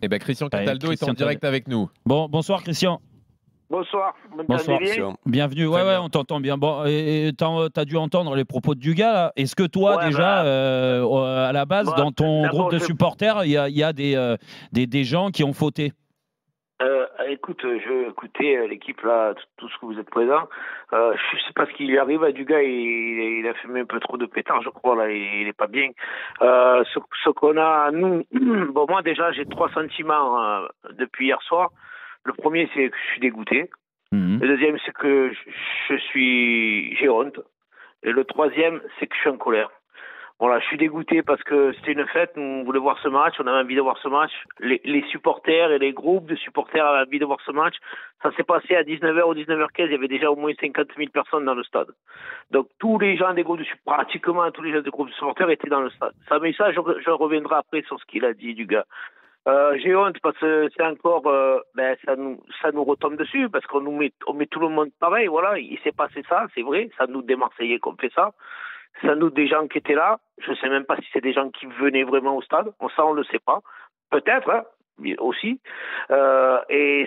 Eh ben Christian Cataldo est Christian en direct avec nous. Bon, bonsoir Christian. Bonsoir. Bonsoir. Bienvenue. Ouais, on t'entend bien. Bon, et t'as dû entendre les propos de Dugas, là. Est-ce que toi, déjà, à la base, dans ton groupe de supporters, il y a des gens qui ont fauté? Écoute, écoutez l'équipe là, tout ce que vous êtes présents. Je sais pas ce qui lui arrive à Dugas, il a fumé un peu trop de pétard, je crois, là, il est pas bien. Ce qu'on a, nous, bon, moi déjà, j'ai 3 sentiments depuis hier soir. Le premier, c'est que je suis dégoûté. Le deuxième, c'est que j'ai honte. Et le troisième, c'est que je suis en colère. Voilà, je suis dégoûté parce que c'était une fête, on voulait voir ce match, on avait envie de voir ce match. Les supporters et les groupes de supporters avaient envie de voir ce match. Ça s'est passé à 19h ou 19h15, il y avait déjà au moins 50 000 personnes dans le stade. Donc tous les gens des groupes de supporters, pratiquement tous les gens des groupes de supporters étaient dans le stade. Mais ça, je reviendrai après sur ce qu'il a dit, Dugas. J'ai honte parce que c'est encore, ça nous retombe dessus parce on met tout le monde pareil. Voilà, il s'est passé ça, c'est vrai. Ça nous des Marseillais qu'on fait ça. Ça nous des gens qui étaient là. Je sais même pas si c'est des gens qui venaient vraiment au stade. Ça, on le sait pas. Peut-être, hein, aussi. Et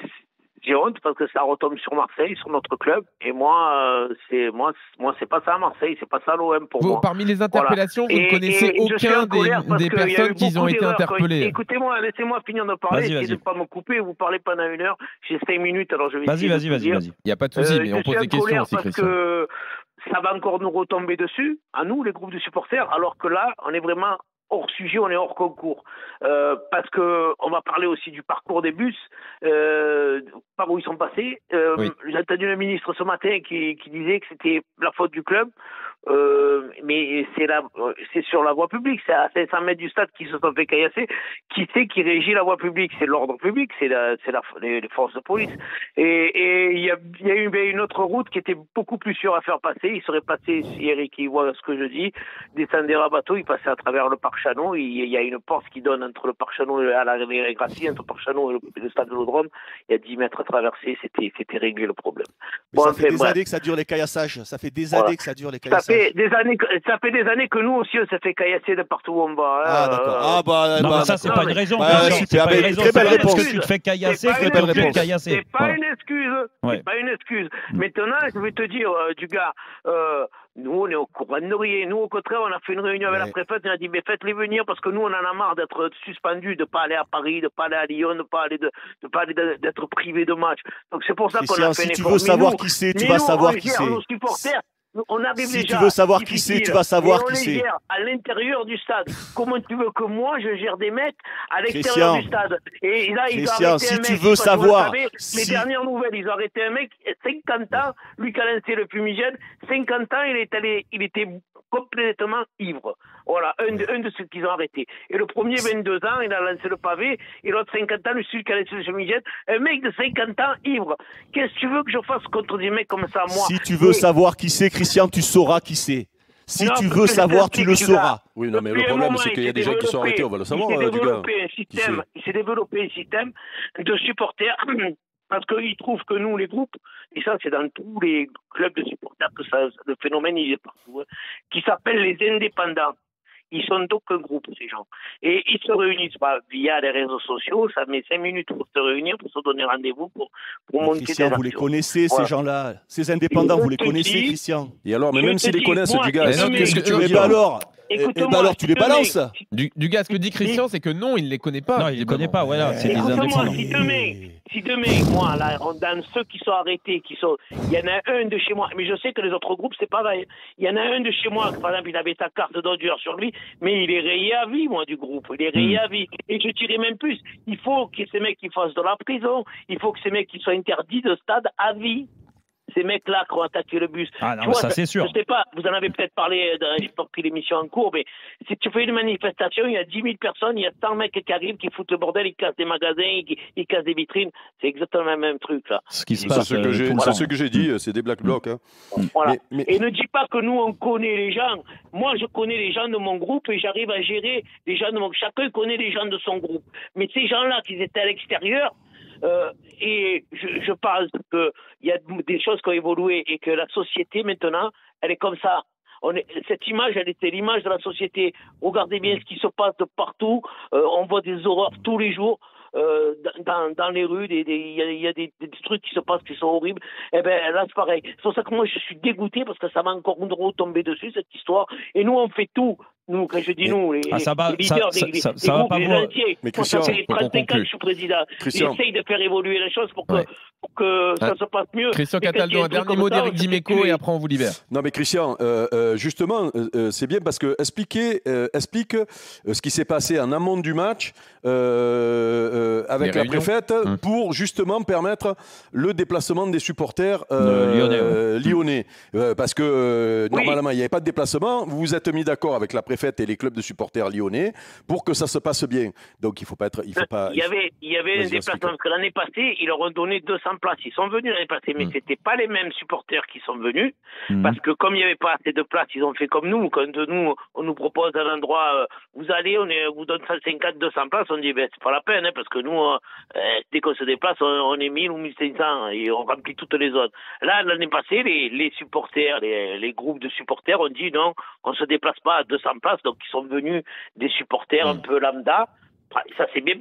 j'ai honte parce que ça retombe sur Marseille, sur notre club. Et moi, c'est pas ça à Marseille, c'est pas ça l'OM pour moi. Parmi les interpellations, vous ne connaissez aucun des personnes qui ont été interpellées. Écoutez-moi, laissez-moi finir de parler. Essayez de ne pas me couper. Vous parlez pendant 1 heure. J'ai 5 minutes, alors je vais. Vas-y. Il n'y a pas de souci, mais on pose des questions aussi, Christian. Que ça va encore nous retomber dessus, à nous, les groupes de supporters, alors que là, on est vraiment hors sujet, on est hors concours. Parce que on va parler aussi du parcours des bus, par où ils sont passés. J'ai entendu le ministre ce matin qui disait que c'était la faute du club. Mais c'est sur la voie publique, c'est à 500 mètres du stade qui se sont fait caillasser. Qui c'est qui régit la voie publique? C'est l'ordre public, c'est les forces de police. Et il y a eu une autre route qui était beaucoup plus sûre à faire passer. Il serait passé, si Eric il voit ce que je dis, descendre à bateau, il passait à travers le parc Chanon. Il y a une porte qui donne entre le parc Chanon et la rivière Gracie, entre le parc Chanon et le stade de l'Audrome. Il y a 10 mètres à traverser, c'était réglé le problème. Bon, ça fait des années que ça dure les caillassages. Ça fait des années que ça dure les caillassages. Ça fait des années que nous aussi on s'est fait caillasser de partout où on va. Ah d'accord. Non, ça c'est pas une raison. C'est pas une raison. Très belle réponse. Parce que tu te fais caillasser, c'est pas une excuse. C'est pas une excuse. Maintenant, je vais te dire, Dugas, nous on est au courant de rien. Nous au contraire, on a fait une réunion avec la préfète. On a dit mais faites-les venir parce que nous on en a marre d'être suspendus, de pas aller à Paris, de pas aller à Lyon, de pas aller d'être privés de match. Donc c'est pour ça qu'on a fait si tu veux savoir qui c'est, tu vas savoir qui c'est. Nos supporters. On arrive si déjà, tu veux savoir qui c'est, tu vas savoir qui c'est. On les gère à l'intérieur du stade. Comment tu veux que moi je gère des mecs à l'extérieur du stade? Et là, ils ont arrêté un mec. Si tu veux savoir. Les dernières nouvelles, ils ont arrêté un mec, 50 ans, lui qui a lancé le fumigène, 50 ans, il était complètement ivre. Voilà, un de ceux qu'ils ont arrêté. Et le premier, 22 ans, il a lancé le pavé, et l'autre, 50 ans, celui qui a lancé le fumigène, un mec de 50 ans, ivre. Qu'est-ce que tu veux que je fasse contre des mecs comme ça, moi? Si tu veux savoir qui c'est, Christian, tu sauras qui c'est. Si tu veux savoir, tu le sauras. Oui, non, mais le problème, c'est qu'il y a des gens qui sont arrêtés, on va le savoir, Dugas. Il s'est développé un système de supporters parce qu'ils trouvent que nous, les groupes, et ça c'est dans tous les clubs de supporters que le phénomène il est partout, qui s'appellent les indépendants. Ils sont d'aucun groupe, ces gens. Et ils se réunissent pas via les réseaux sociaux. Ça met 5 minutes pour se réunir, pour se donner rendez-vous, pour monter Christian, des vous les connaissez, ces gens-là. Ces indépendants, vous les connaissez, Christian. Et alors, mais même s'ils les connaissent, Dugas, qu'est-ce que tu veux dire alors? Alors, tu les balances. Dugas, ce que dit Christian, c'est que non, il ne les connaît pas. Non, il ne les connaît pas, voilà. C'est des indépendants. Si demain, moi, là, dans ceux qui sont arrêtés, il y en a un de chez moi, mais je sais que les autres groupes, c'est pareil. Il y en a un de chez moi, par exemple, il avait sa carte d'odeur sur lui, mais il est rayé à vie, moi, du groupe. Il est rayé à vie. Et je dirais même plus, il faut que ces mecs qui fassent de la prison, il faut que ces mecs qui soient interdits de stade à vie. Ces mecs-là qui ont attaqué le bus. Ah non, ça c'est sûr. Je sais pas, vous en avez peut-être parlé dans l'émission en cours, mais si tu fais une manifestation, il y a 10 000 personnes, il y a 100 mecs qui arrivent, qui foutent le bordel, ils cassent des magasins, ils cassent des vitrines. C'est exactement le même truc, là. Ce qui se passe. C'est ce que j'ai dit, c'est des Black Blocs. Hein. Voilà. Et ne dis pas que nous, on connaît les gens. Moi, je connais les gens de mon groupe et j'arrive à gérer les gens de mon groupe. Chacun connaît les gens de son groupe. Mais ces gens-là qui étaient à l'extérieur, et je pense qu'il y a des choses qui ont évolué et que la société maintenant, elle est comme ça. Cette image, elle était l'image de la société. Regardez bien ce qui se passe de partout. On voit des horreurs tous les jours. dans les rues, il y a des trucs qui se passent qui sont horribles. Eh ben là c'est pareil. C'est pour ça que moi je suis dégoûté parce que ça va encore retomber dessus cette histoire. Et nous on fait tout. Nous, quand je dis nous, les leaders ça va pas les voir. entiers, Mais Christian, ça fait 35 ans que je suis président. J'essaye de faire évoluer les choses pour que ça se passe mieux. Christian Cataldo, un dernier mot d'Éric Dimeco et après on vous libère. Non mais Christian, justement, c'est bien parce que explique ce qui s'est passé en amont du match avec la préfète pour justement permettre le déplacement des supporters lyonnais. Parce que normalement il n'y avait pas de déplacement. Vous vous êtes mis d'accord avec la préfète et les clubs de supporters lyonnais pour que ça se passe bien. Donc il faut pas être, il y avait un déplacement parce que l'année passée ils leur ont donné 200 places. Ils sont venus l'année passée, mais c'était pas les mêmes supporters qui sont venus parce que comme il n'y avait pas assez de places, ils ont fait comme nous. Quand nous on nous propose un endroit, vous allez, on vous donne 150, 200 places, on dit ben c'est pas la peine parce que nous dès qu'on se déplace, on est 1000 ou 1500 et on remplit toutes les zones. Là l'année passée, les supporters, les groupes de supporters ont dit non, on se déplace pas à 200 places, donc ils sont venus des supporters un peu lambda. Ça s'est bien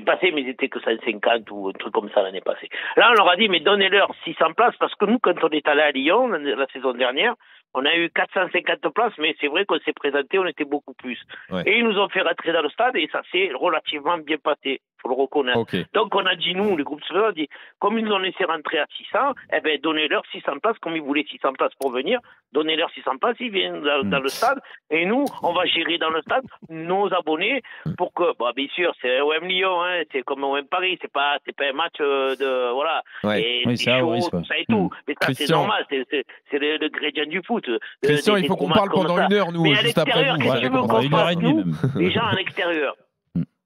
passé, mais ils étaient que 150 ou un truc comme ça l'année passée. Là, on leur a dit, mais donnez-leur 600 places, parce que nous, quand on est allé à Lyon, la saison dernière, on a eu 450 places, mais c'est vrai qu'on s'est présenté, on était beaucoup plus. Ouais. Et ils nous ont fait rentrer dans le stade, et ça s'est relativement bien passé, faut le reconnaître. Okay. Donc, on a dit, nous, les groupes supporters, on a dit, comme ils nous ont laissé rentrer à 600, eh ben, donnez-leur 600 places, comme ils voulaient 600 places pour venir, donnez-leur 600 places, ils viennent dans le stade, et nous, on va gérer dans le stade nos abonnés pour que, bon, bien sûr, c'est OM Lyon, hein, c'est comme OM Paris, c'est pas un match voilà. Ouais. Et oui, c'est chaud, tout ça et tout. Mais ça, c'est normal, c'est le grédient du foot. Christian, il faut qu'on parle pendant une heure, nous, juste après vous. Qu'est-ce que tu veux qu'on fasse, nous, les gens à l'extérieur?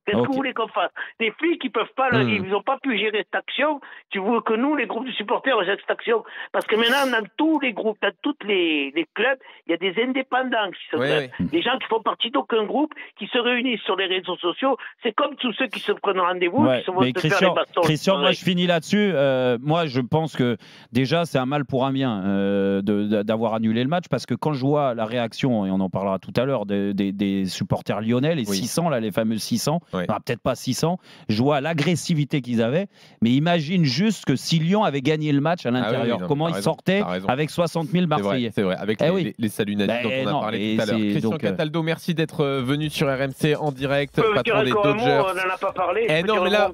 Qu'est-ce que vous voulez qu'on fasse? Les flics, ils peuvent pas, ils n'ont pas pu gérer cette action. Tu veux que nous, les groupes de supporters, gèrent cette action? Parce que maintenant, dans tous les groupes, dans tous les clubs, il y a des indépendants qui se prennent. Des gens qui font partie d'aucun groupe, qui se réunissent sur les réseaux sociaux. C'est comme tous ceux qui se prennent rendez-vous, qui se vont se faire les bastons. Christian, moi, je finis là-dessus. Moi, je pense que déjà, c'est un mal pour un bien d'avoir annulé le match, parce que quand je vois la réaction, et on en parlera tout à l'heure, des supporters lyonnais, les 600, là, les fameux 600, enfin, peut-être pas 600, je vois l'agressivité qu'ils avaient, mais imagine juste que si Lyon avait gagné le match à l'intérieur, comment ils sortaient avec 60 000 Marseillais. C'est vrai, avec les saluts nazis dont on a parlé tout à l'heure. Christian Cataldo, merci d'être venu sur RMC en direct, patron des Dodgers. On n'en a pas parlé. Non, mais là...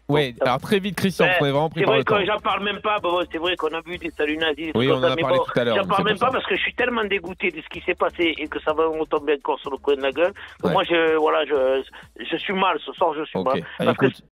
Oui, alors très vite, Christian, on est vraiment pris par le temps. C'est vrai que j'en parle même pas, c'est vrai qu'on a vu des saluts nazis. Oui, on en a parlé tout à l'heure. J'en parle même pas parce que je suis tellement dégoûté de ce qui s'est passé et que ça va me tomber encore sur le coin de la gueule. Que moi, je suis mal, ce soir, je suis mal. Parce que